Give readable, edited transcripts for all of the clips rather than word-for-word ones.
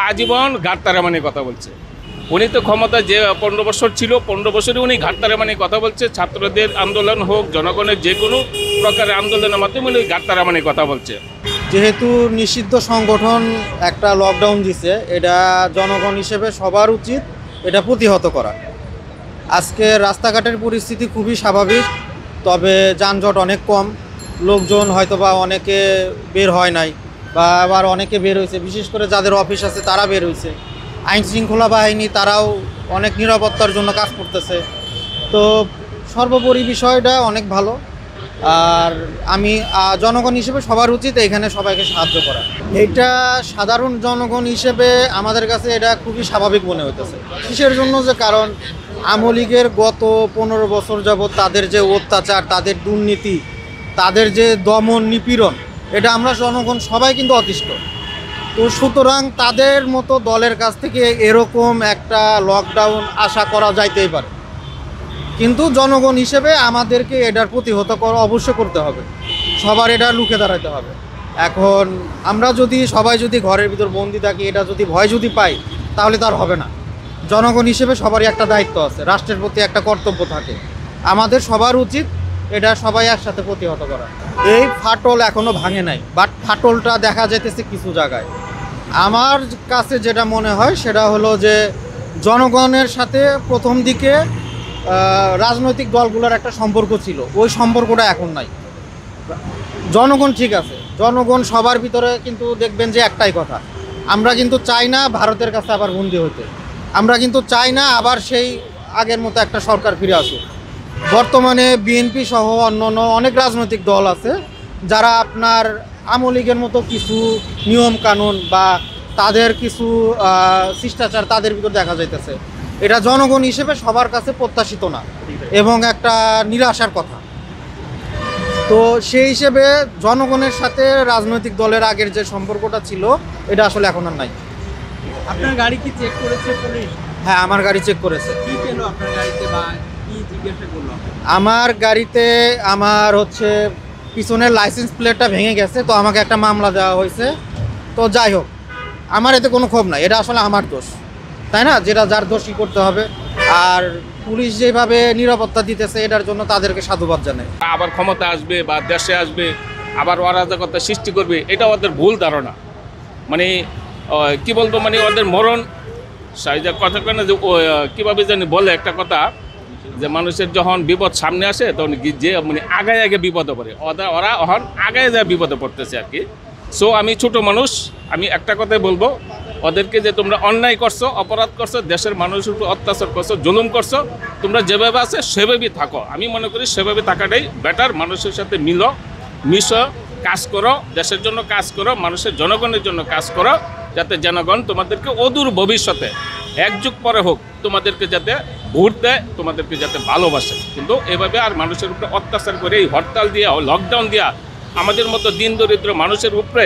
আজীবন ঘাটতারামানি কথা বলছে। উনি তো ক্ষমতা যে 15 বছর ছিল, 15 বছরে উনি ঘাটতারামানি কথা বলছে। ছাত্রদের আন্দোলন হোক, জনগণের যে কোনো প্রকারের আন্দোলনের মাধ্যমে উনি ঘাটতারামানি কথা বলছে। যেহেতু নিষিদ্ধ সংগঠন একটা লকডাউন দিছে, এটা জনগণ হিসেবে সবার উচিত এটা প্রতিহত করা। আজকে রাস্তাঘাটের পরিস্থিতি খুবই স্বাভাবিক, তবে যানজট অনেক কম, লোকজন হয়তোবা অনেকে বের হয় নাই বা আবার অনেকে বের হয়েছে, বিশেষ করে যাদের অফিস আছে তারা বের হয়েছে। আইন শৃঙ্খলা বাহিনী তারাও অনেক নিরাপত্তার জন্য কাজ করতেছে। তো সর্বোপরি বিষয়টা অনেক ভালো। আর আমি জনগণ হিসেবে সবার উচিত এখানে সবাইকে সাহায্য করা। এটা সাধারণ জনগণ হিসেবে আমাদের কাছে এটা খুবই স্বাভাবিক মনে হইতেছে। কিসের জন্য? যে কারণ আওয়ামী লীগের গত 15 বছর যাবৎ তাদের যে অত্যাচার, তাদের দুর্নীতি, তাদের যে দমন নিপীড়ন, এটা আমরা জনগণ সবাই কিন্তু অতিষ্ঠ। তো সুতরাং তাদের মতো দলের কাছ থেকে এরকম একটা লকডাউন আশা করা যাইতেই পারে, কিন্তু জনগণ হিসেবে আমাদেরকে এটার প্রতিহত করা অবশ্যই করতে হবে। সবার এটা রুখে দাঁড়াতে হবে। এখন আমরা যদি সবাই যদি ঘরের ভিতর বন্দি থাকি, এটা যদি ভয় যদি পাই, তাহলে তার হবে না। জনগণ হিসেবে সবারই একটা দায়িত্ব আছে, রাষ্ট্রের প্রতি একটা কর্তব্য থাকে। আমাদের সবার উচিত এটা সবাই একসাথে প্রতিহত করা। এই ফাটল এখনও ভাঙে নাই, বাট ফাটলটা দেখা যেতেছে কিছু জায়গায়। আমার কাছে যেটা মনে হয় সেটা হলো যে জনগণের সাথে প্রথম দিকে রাজনৈতিক দলগুলোর একটা সম্পর্ক ছিল, ওই সম্পর্কটা এখন নাই। জনগণ ঠিক আছে, জনগণ সবার ভিতরে কিন্তু দেখবেন যে একটাই কথা, আমরা কিন্তু চাই না ভারতের কাছে আবার বন্দী হতে। আমরা কিন্তু চাই না আবার সেই আগের মতো একটা সরকার ফিরে আসুক। বর্তমানে বিএনপি সহ অন্যান্য অনেক রাজনৈতিক দল আছে যারা আপনার আওয়ামী লীগের মতো কিছু নিয়ম কানুন বা তাদের কিছু শিষ্টাচার তাদের ভিতর দেখা যাইতেছে। এটা জনগণ হিসেবে সবার কাছে প্রত্যাশিত না এবং একটা নিরাশার কথা। তো সেই হিসেবে জনগণের সাথে রাজনৈতিক দলের আগের যে সম্পর্কটা ছিল, এটা আসলে এখন আর নাই। আপনার গাড়ি কি চেক করেছে পুলিশ? হ্যাঁ, আমার গাড়ি চেক করেছে। কি পেলো আপনার গাড়িতে বা কি জিজ্ঞাসা করলো? আমার গাড়িতে আমার হচ্ছে পিছনের লাইসেন্স প্লেটটা ভেঙে গেছে, তো আমাকে একটা মামলা দেওয়া হয়েছে। তো যাই হোক, আমার এতে কোনো ক্ষোভ নাই, এটা আসলে আমার দোষ, তাই না? যেটা যার দোষই করতে হবে। আর পুলিশ যেভাবে নিরাপত্তা দিতেছে, এটার জন্য তাদেরকে সাধুবাদ জানাই। আবার ক্ষমতা আসবে বা দেশে আসবে, আবার অরাজকতা সৃষ্টি করবে, এটা ওদের ভুল ধারণা। মানে কি বলবো, মানে ওদের মরণ সাইজা কথা কেন যে কীভাবে জানি বলে একটা কথা, যে মানুষের যখন বিপদ সামনে আসে তখন যে মানে আগে বিপদে পড়ে, ওরা এখন আগে যা বিপদে পড়তেছে আর কি। সো আমি ছোট মানুষ, আমি একটা কথাই বলবো, ওদেরকে যে তোমরা অন্যায় করছো, অপরাধ করছো, দেশের মানুষের উপর অত্যাচার করছো, জুলুম করছো, তোমরা যেভাবে আছে সেভাবেই থাকো। আমি মনে করি সেভাবে থাকাটাই বেটার। মানুষের সাথে মিশো, কাজ করো, দেশের জন্য কাজ করো, মানুষের জনগণের জন্য কাজ করো, যাতে জনগণ তোমাদেরকে অদূর ভবিষ্যতে 1 যুগ পরে হোক তোমাদেরকে যাতে ভোট দেয়, তোমাদেরকে যাতে ভালোবাসে। কিন্তু এভাবে আর মানুষের উপরে অত্যাচার করে এই হরতাল দিয়া, লকডাউন দিয়া আমাদের মতো দিন দরিদ্র মানুষের উপরে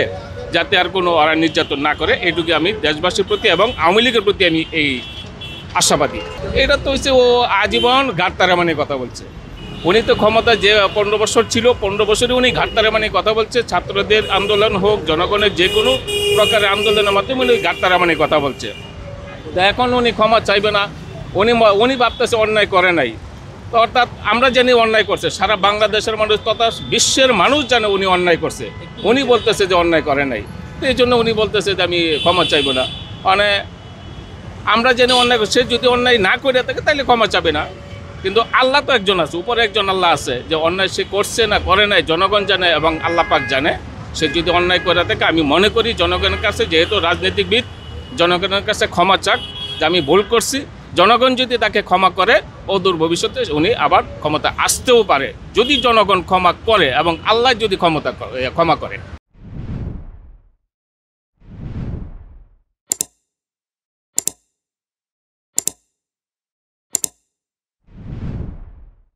যাতে আর কোনো ওরা নির্যাতন না করে, এটুকু আমি দেশবাসীর প্রতি এবং আওয়ামী লীগের প্রতি আমি এই আশাবাদী। এটা তো হচ্ছে ও আজীবন ঘাটতারামানি কথা বলছে। উনি তো ক্ষমতা যে 15 বছর ছিল, 15 বছরে উনি ঘাটতারামানি কথা বলছে। ছাত্রদের আন্দোলন হোক, জনগণের যে কোনো প্রকারের আন্দোলনের মাধ্যমে উনি ঘাটতারামানি কথা বলছে। তো এখন উনি ক্ষমা চাইবে না, উনি ভাবতেছে অন্যায় করে নাই। তো অর্থাৎ আমরা জানি অন্যায় করছে, সারা বাংলাদেশের মানুষ তথা বিশ্বের মানুষ জানে উনি অন্যায় করছে। উনি বলতেছে যে অন্যায় করে নাই, তো এই জন্য উনি বলতেছে যে আমি ক্ষমা চাইব না। মানে আমরা জানি অন্যায় করছে, সে যদি অন্যায় না করে থাকে তাহলে ক্ষমা চাবে না। কিন্তু আল্লাহ তো একজন আছে, উপরে একজন আল্লাহ আছে, যে অন্যায় সে করছে না করে নাই জনগণ জানে এবং আল্লাহ পাক জানে। সে যদি অন্যায় করে থাকে, আমি মনে করি জনগণের কাছে, যেহেতু রাজনীতিবিদ, জনগণের কাছে ক্ষমা চাক যে আমি ভুল করছি। জনগণ যদি তাকে ক্ষমা করে, অদূর ভবিষ্যতে উনি আবার ক্ষমতা আসতেও পারে, যদি জনগণ ক্ষমা করে এবং আল্লাহ যদি ক্ষমা করে।